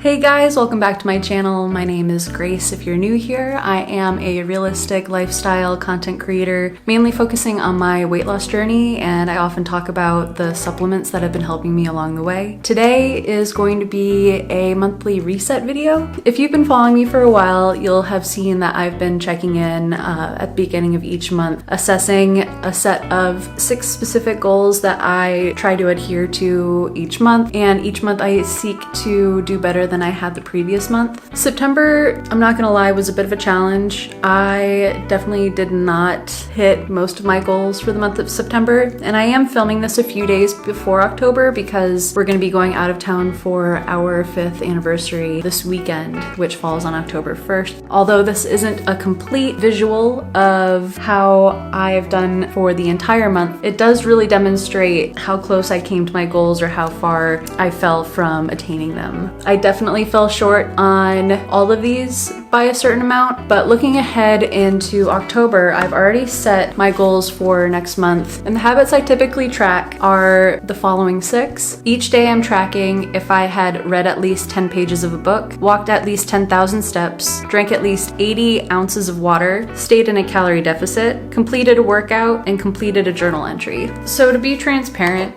Hey guys, welcome back to my channel. My name is Grace if you're new here. I am a realistic lifestyle content creator, mainly focusing on my weight loss journey, and I often talk about the supplements that have been helping me along the way. Today is going to be a monthly reset video. If you've been following me for a while, you'll have seen that I've been checking in at the beginning of each month, assessing a set of 6 specific goals that I try to adhere to each month, and each month I seek to do better than I had the previous month. September, I'm not gonna lie, was a bit of a challenge. I definitely did not hit most of my goals for the month of September, and I am filming this a few days before October because we're gonna be going out of town for our 5th anniversary this weekend, which falls on October 1st. Although this isn't a complete visual of how I've done for the entire month, it does really demonstrate how close I came to my goals or how far I fell from attaining them. I definitely fell short on all of these by a certain amount, but looking ahead into October, I've already set my goals for next month, and the habits I typically track are the following 6. Each day I'm tracking if I had read at least 10 pages of a book, walked at least 10,000 steps, drank at least 80 ounces of water, stayed in a calorie deficit, completed a workout, and completed a journal entry. So to be transparent,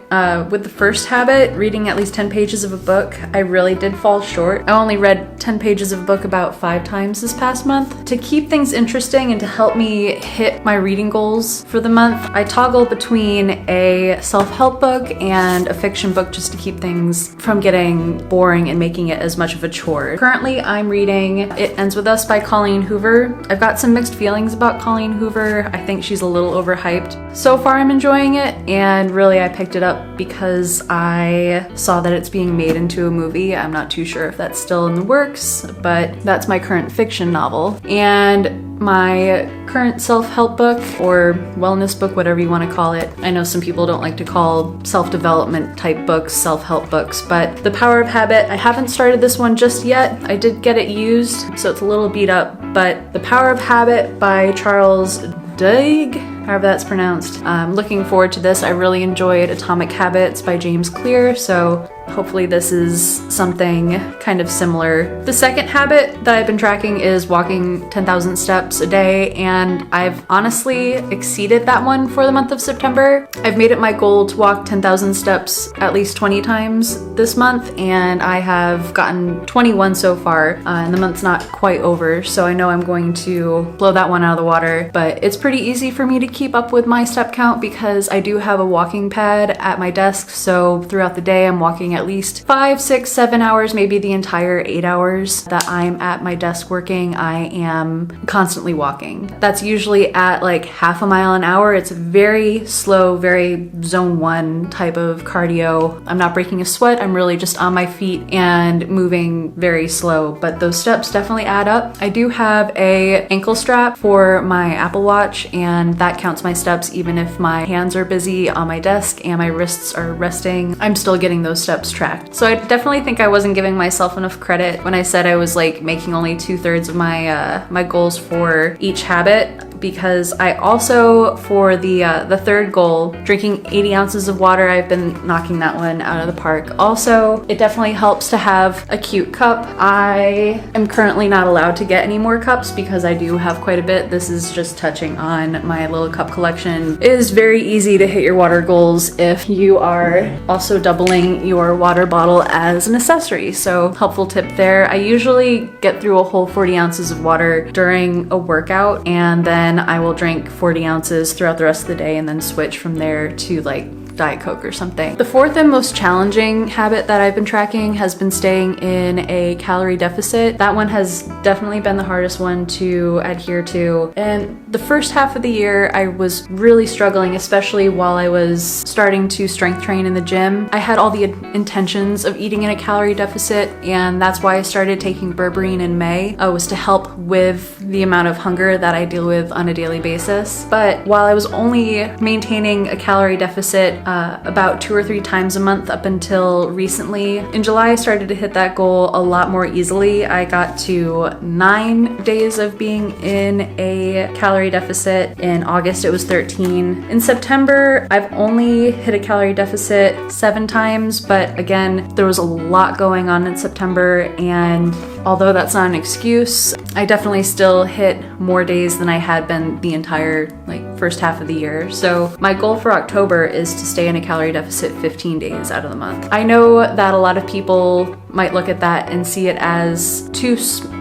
with the first habit, reading at least 10 pages of a book, I really did fall short. I only read 10 pages of a book about 5 times this past month. To keep things interesting and to help me hit my reading goals for the month, I toggle between a self-help book and a fiction book just to keep things from getting boring and making it as much of a chore. Currently, I'm reading It Ends With Us by Colleen Hoover. I've got some mixed feelings about Colleen Hoover. I think she's a little overhyped. So far, I'm enjoying it, and really I picked it up because I saw that it's being made into a movie. I'm not too sure if that's still in the works, but that's my current fiction novel. And my current self-help book or wellness book, whatever you want to call it. I know some people don't like to call self-development type books self-help books, but The Power of Habit, I haven't started this one just yet. I did get it used, so it's a little beat up, but The Power of Habit by Charles Duhigg, however that's pronounced. I'm looking forward to this. I really enjoyed Atomic Habits by James Clear, so hopefully this is something kind of similar. The second habit that I've been tracking is walking 10,000 steps a day, and I've honestly exceeded that one for the month of September. I've made it my goal to walk 10,000 steps at least 20 times this month, and I have gotten 21 so far, and the month's not quite over, so I know I'm going to blow that one out of the water, but it's pretty easy for me to keep up with my step count because I do have a walking pad at my desk, so throughout the day I'm walking at least 5, 6, 7 hours, maybe the entire 8 hours that I'm at my desk working. I am constantly walking. That's usually at like half a mile an hour. It's very slow, very zone 1 type of cardio. I'm not breaking a sweat. I'm really just on my feet and moving very slow, but those steps definitely add up. I do have a ankle strap for my Apple Watch, and that counts my steps even if my hands are busy on my desk and my wrists are resting. I'm still getting those steps tracked. So I definitely think I wasn't giving myself enough credit when I said I was like making only 2/3 of my goals for each habit, because I also, for the third goal, drinking 80 ounces of water, I've been knocking that one out of the park. Also, it definitely helps to have a cute cup. I am currently not allowed to get any more cups because I do have quite a bit. This is just touching on my little cup collection. It is very easy to hit your water goals if you are also doubling your water bottle as an accessory. So helpful tip there. I usually get through a whole 40 ounces of water during a workout, and then I will drink 40 ounces throughout the rest of the day and then switch from there to like Diet Coke or something. The fourth and most challenging habit that I've been tracking has been staying in a calorie deficit. That one has definitely been the hardest one to adhere to. And the first half of the year, I was really struggling, especially while I was starting to strength train in the gym. I had all the intentions of eating in a calorie deficit, and that's why I started taking Berberine in May, was to help with the amount of hunger that I deal with on a daily basis. But while I was only maintaining a calorie deficit about 2 or 3 times a month up until recently. In July, I started to hit that goal a lot more easily. I got to 9 days of being in a calorie deficit. In August, it was 13. In September, I've only hit a calorie deficit 7 times, but again, there was a lot going on in September, and although that's not an excuse, I definitely still hit more days than I had been the entire first half of the year. So my goal for October is to stay in a calorie deficit 15 days out of the month. I know that a lot of people might look at that and see it as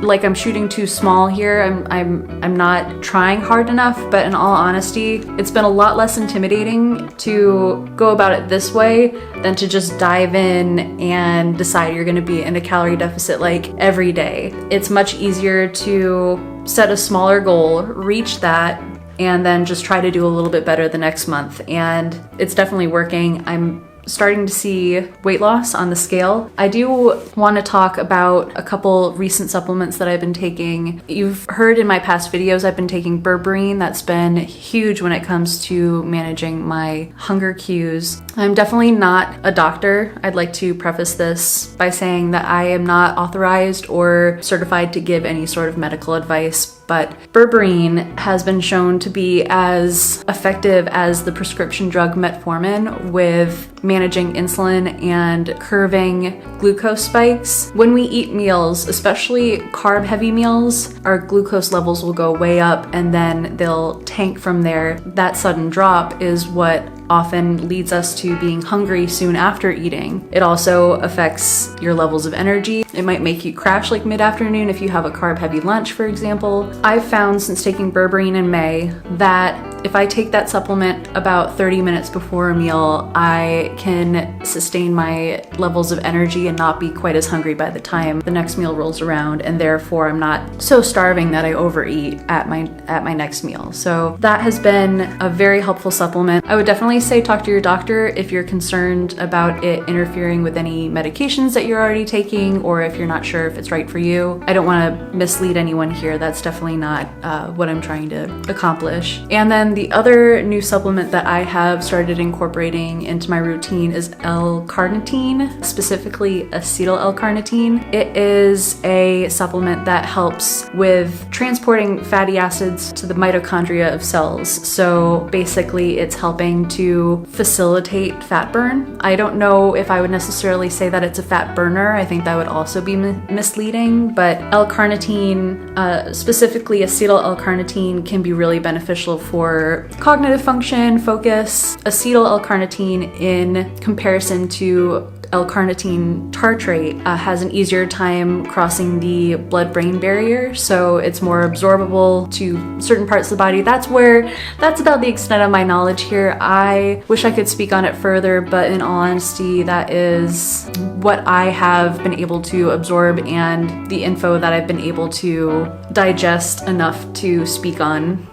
I'm shooting too small here. I'm not trying hard enough, but in all honesty, it's been a lot less intimidating to go about it this way than to just dive in and decide you're going to be in a calorie deficit every day. It's much easier to set a smaller goal, reach that, and then just try to do a little bit better the next month. And it's definitely working. I'm starting to see weight loss on the scale. I do want to talk about a couple recent supplements that I've been taking. You've heard in my past videos I've been taking Berberine. That's been huge when it comes to managing my hunger cues. I'm definitely not a doctor. I'd like to preface this by saying that I am not authorized or certified to give any sort of medical advice, but Berberine has been shown to be as effective as the prescription drug metformin with managing insulin and curbing glucose spikes. When we eat meals, especially carb-heavy meals, our glucose levels will go way up and then they'll tank from there. That sudden drop is what often leads us to being hungry soon after eating. It also affects your levels of energy. It might make you crash mid-afternoon if you have a carb-heavy lunch, for example. I've found since taking Berberine in May that if I take that supplement about 30 minutes before a meal, I can sustain my levels of energy and not be quite as hungry by the time the next meal rolls around, and therefore I'm not so starving that I overeat at my next meal. So that has been a very helpful supplement. I would definitely say talk to your doctor if you're concerned about it interfering with any medications that you're already taking, or if you're not sure if it's right for you. I don't want to mislead anyone here. That's definitely not what I'm trying to accomplish. And then the other new supplement that I have started incorporating into my routine is L-Carnitine, specifically acetyl L-Carnitine. It is a supplement that helps with transporting fatty acids to the mitochondria of cells. So basically it's helping to facilitate fat burn. I don't know if I would necessarily say that it's a fat burner. I think that would also be misleading, but L-Carnitine, specifically acetyl L-Carnitine, can be really beneficial for cognitive function, focus. Acetyl L-Carnitine, in comparison to L-carnitine tartrate, has an easier time crossing the blood-brain barrier, so it's more absorbable to certain parts of the body. That's about the extent of my knowledge here. I wish I could speak on it further, but in all honesty, that is what I have been able to absorb and the info that I've been able to digest enough to speak on.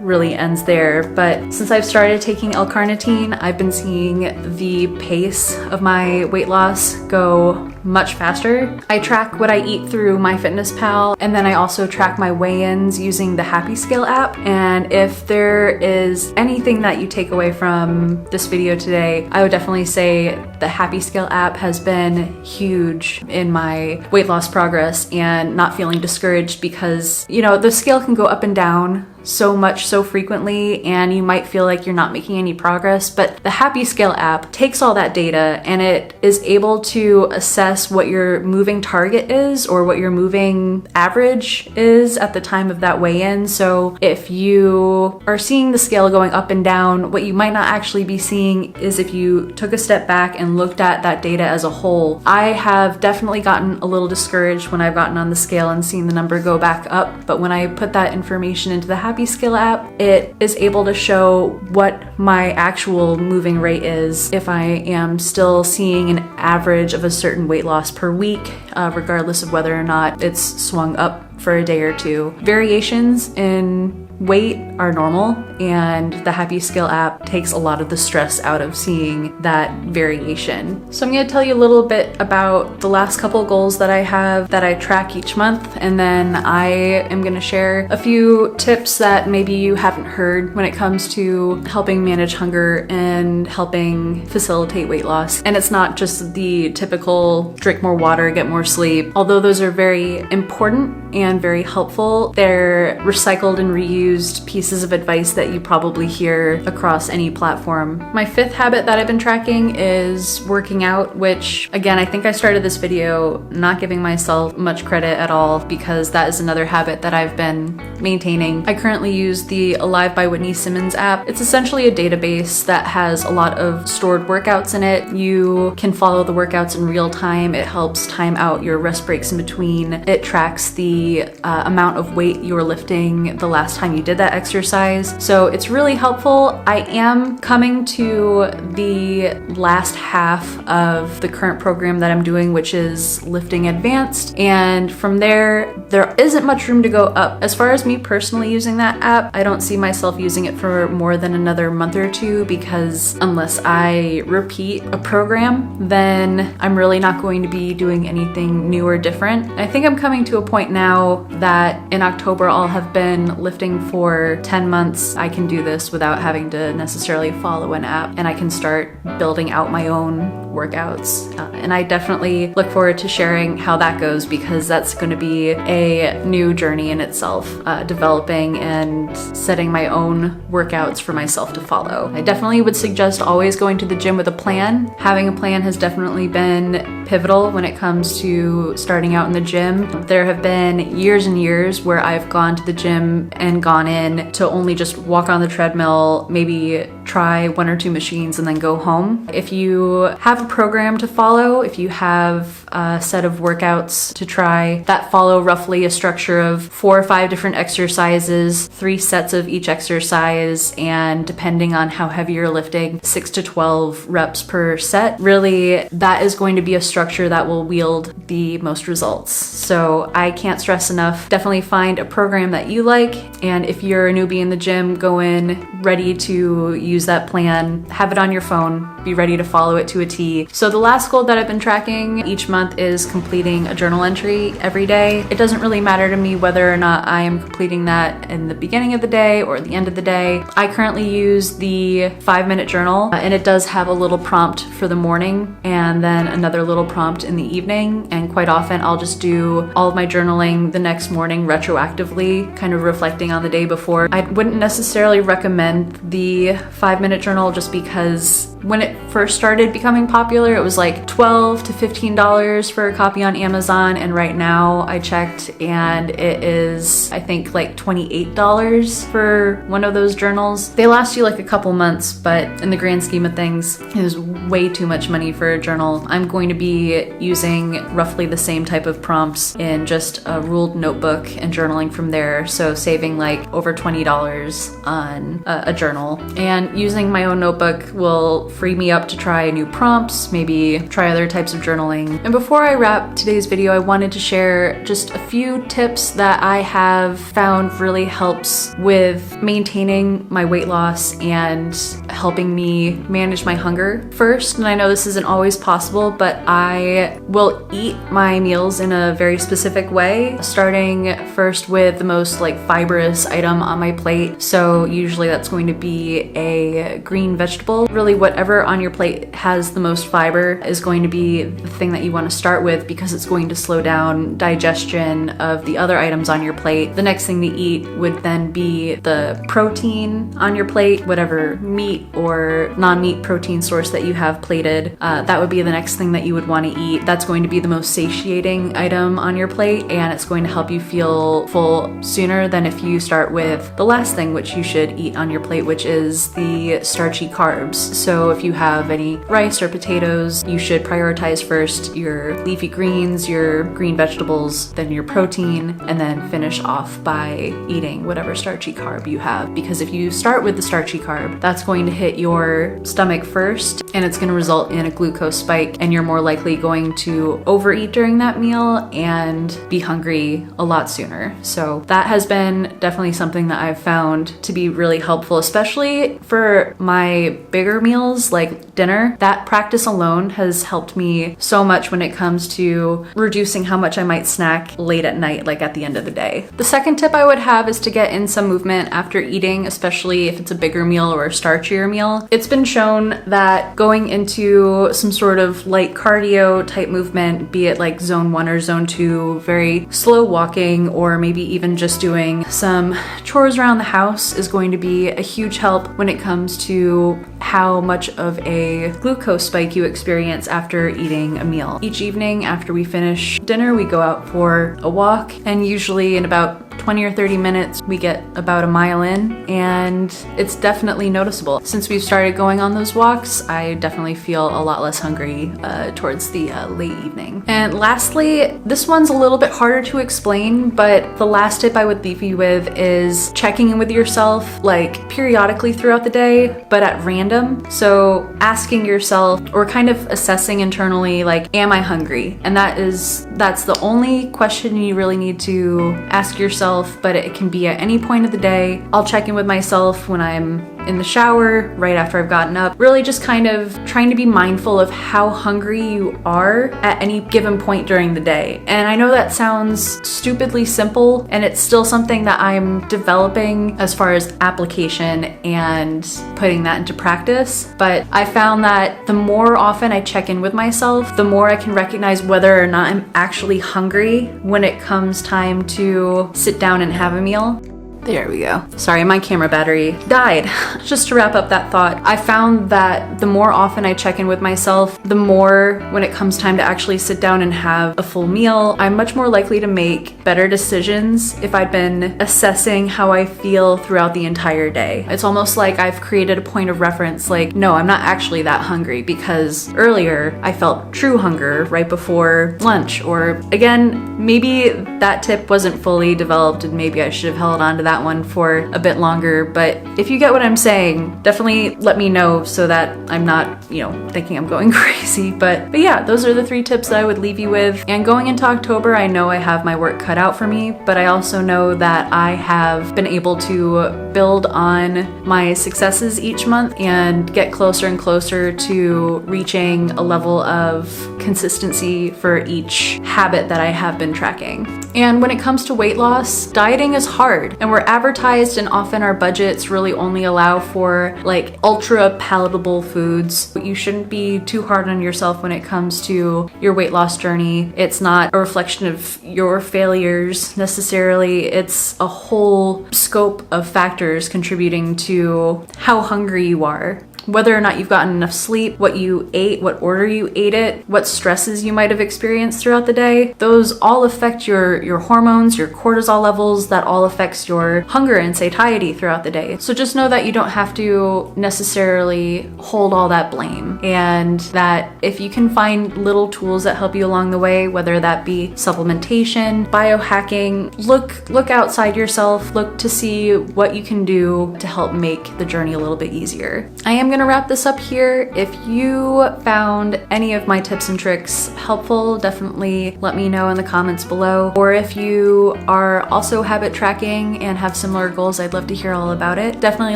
Really ends there. But since I've started taking L-carnitine, I've been seeing the pace of my weight loss go much faster. I track what I eat through MyFitnessPal, and then I also track my weigh-ins using the Happy Scale app. And if there is anything that you take away from this video today, I would definitely say the Happy Scale app has been huge in my weight loss progress and not feeling discouraged, because the scale can go up and down so much so frequently and you might feel like you're not making any progress, but the Happy Scale app takes all that data and it is able to assess what your moving target is or what your moving average is at the time of that weigh-in. So if you are seeing the scale going up and down, what you might not actually be seeing is if you took a step back and looked at that data as a whole. I have definitely gotten a little discouraged when I've gotten on the scale and seen the number go back up, but when I put that information into the Happy Scale app, it is able to show what my actual moving rate is if I am still seeing an average of a certain weight loss per week, regardless of whether or not it's swung up for a day or two. Variations in weight are normal, and the Happy Scale app takes a lot of the stress out of seeing that variation. So I'm going to tell you a little bit about the last couple goals that I have that I track each month, and then I am going to share a few tips that maybe you haven't heard when it comes to helping manage hunger and helping facilitate weight loss. And it's not just the typical drink more water, get more sleep. Although those are very important and very helpful, they're recycled and reused pieces of advice that you probably hear across any platform. My fifth habit that I've been tracking is working out, which again, I think I started this video not giving myself much credit at all, because that is another habit that I've been maintaining. I currently use the Alive by Whitney Simmons app. It's essentially a database that has a lot of stored workouts in it. You can follow the workouts in real time. It helps time out your rest breaks in between. It tracks the amount of weight you were lifting the last time you did that exercise. So it's really helpful. I am coming to the last half of the current program that I'm doing, which is Lifting Advanced. And from there isn't much room to go up. As far as me personally using that app, I don't see myself using it for more than another month or two, because unless I repeat a program, then I'm really not going to be doing anything new or different. I think I'm coming to a point now that in October I'll have been lifting for 10 months. I can do this without having to necessarily follow an app, and I can start building out my own workouts. And I definitely look forward to sharing how that goes, because that's going to be a new journey in itself, developing and setting my own workouts for myself to follow. I definitely would suggest always going to the gym with a plan. Having a plan has definitely been pivotal when it comes to starting out in the gym. There have been years and years where I've gone to the gym and gone in to only just walk on the treadmill, maybe try one or two machines, and then go home. If you have a program to follow, if you have a set of workouts to try that follow roughly a structure of 4 or 5 different exercises, 3 sets of each exercise, and depending on how heavy you're lifting, 6 to 12 reps per set, really that is going to be a structure that will wield the most results. So I can't stress enough, definitely find a program that you like, and if you're a newbie in the gym, go in ready to use that plan, have it on your phone, be ready to follow it to a T. So the last goal that I've been tracking each month is completing a journal entry every day. It doesn't really matter to me whether or not I am completing that in the beginning of the day or the end of the day. I currently use the 5-minute journal, and it does have a little prompt for the morning and then another little prompt in the evening. And quite often I'll just do all of my journaling the next morning retroactively, kind of reflecting on the day before. I wouldn't necessarily recommend the 5-minute journal, just because when it first started becoming popular, it was like $12 to $15 for a copy on Amazon, and right now I checked and it is, I think, like $28 for one of those journals. They last you like a couple months, but in the grand scheme of things, it is way too much money for a journal. I'm going to be using roughly the same type of prompts in just a ruled notebook and journaling from there, so saving like over $20 on a journal. And using my own notebook will free me up to try new prompts, maybe try other types of journaling. And before I wrap today's video, I wanted to share just a few tips that I have found really helps with maintaining my weight loss and helping me manage my hunger. First, and I know this isn't always possible, but I will eat my meals in a very specific way, starting first with the most like fibrous item on my plate. So usually that's going to be a green vegetable. Really, whatever on your plate has the most fiber is going to be the thing that you want to start with, because it's going to slow down digestion of the other items on your plate. The next thing to eat would then be the protein on your plate, whatever meat or non-meat protein source that you have plated. That would be the next thing that you would want to eat. That's going to be the most satiating item on your plate, and it's going to help you feel full sooner than if you start with the last thing which you should eat on your plate, which is the be starchy carbs. So if you have any rice or potatoes, you should prioritize first your leafy greens, your green vegetables, then your protein, and then finish off by eating whatever starchy carb you have. Because if you start with the starchy carb, that's going to hit your stomach first, and it's going to result in a glucose spike, and you're more likely going to overeat during that meal and be hungry a lot sooner. So that has been definitely something that I've found to be really helpful, especially for my bigger meals like dinner. That practice alone has helped me so much when it comes to reducing how much I might snack late at night, like at the end of the day. The second tip I would have is to get in some movement after eating, especially if it's a bigger meal or a starchier meal. It's been shown that going into some sort of light cardio type movement, be it like zone 1 or zone 2, very slow walking, or maybe even just doing some chores around the house, is going to be a huge help when it comes to how much of a glucose spike you experience after eating a meal. Each evening after we finish dinner, we go out for a walk, and usually in about 20 or 30 minutes, we get about a mile in, and it's definitely noticeable. Since we've started going on those walks, I definitely feel a lot less hungry towards the late evening. And lastly, this one's a little bit harder to explain, but the last tip I would leave you with is checking in with yourself, like periodically throughout the day, but at random. So asking yourself, or kind of assessing internally, like, am I hungry? And that's the only question you really need to ask yourself, but it can be at any point of the day. I'll check in with myself when I'm in the shower, right after I've gotten up, really just kind of trying to be mindful of how hungry you are at any given point during the day. And I know that sounds stupidly simple, and it's still something that I'm developing as far as application and putting that into practice. But I found that the more often I check in with myself, the more I can recognize whether or not I'm actually hungry when it comes time to sit down and have a meal. There we go. Sorry, my camera battery died. Just to wrap up that thought, I found that the more often I check in with myself, the more when it comes time to actually sit down and have a full meal, I'm much more likely to make better decisions if I've been assessing how I feel throughout the entire day. It's almost like I've created a point of reference, like, no, I'm not actually that hungry, because earlier I felt true hunger right before lunch. Or again, maybe that tip wasn't fully developed and maybe I should have held on to that one for a bit longer, but if you get what I'm saying, definitely let me know so that I'm not, thinking I'm going crazy. But yeah, those are the 3 tips that I would leave you with. And going into October, I know I have my work cut out for me, but I also know that I have been able to build on my successes each month and get closer and closer to reaching a level of consistency for each habit that I have been tracking. And when it comes to weight loss, dieting is hard, and we're advertised, and often our budgets really only allow for like ultra palatable foods. You shouldn't be too hard on yourself when it comes to your weight loss journey. It's not a reflection of your failures necessarily. It's a whole scope of factors contributing to how hungry you are. Whether or not you've gotten enough sleep, what you ate, what order you ate it, what stresses you might have experienced throughout the day, those all affect your hormones, your cortisol levels, that all affects your hunger and satiety throughout the day. So just know that you don't have to necessarily hold all that blame, and that if you can find little tools that help you along the way, whether that be supplementation, biohacking, look outside yourself, look to see what you can do to help make the journey a little bit easier. I am going to wrap this up here. If you found any of my tips and tricks helpful, definitely let me know in the comments below. Or if you are also habit tracking and have similar goals, I'd love to hear all about it. Definitely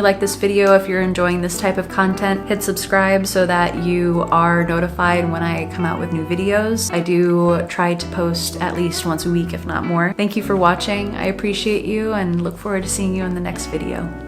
like this video if you're enjoying this type of content. Hit subscribe so that you are notified when I come out with new videos. I do try to post at least once a week, if not more. Thank you for watching. I appreciate you and look forward to seeing you in the next video.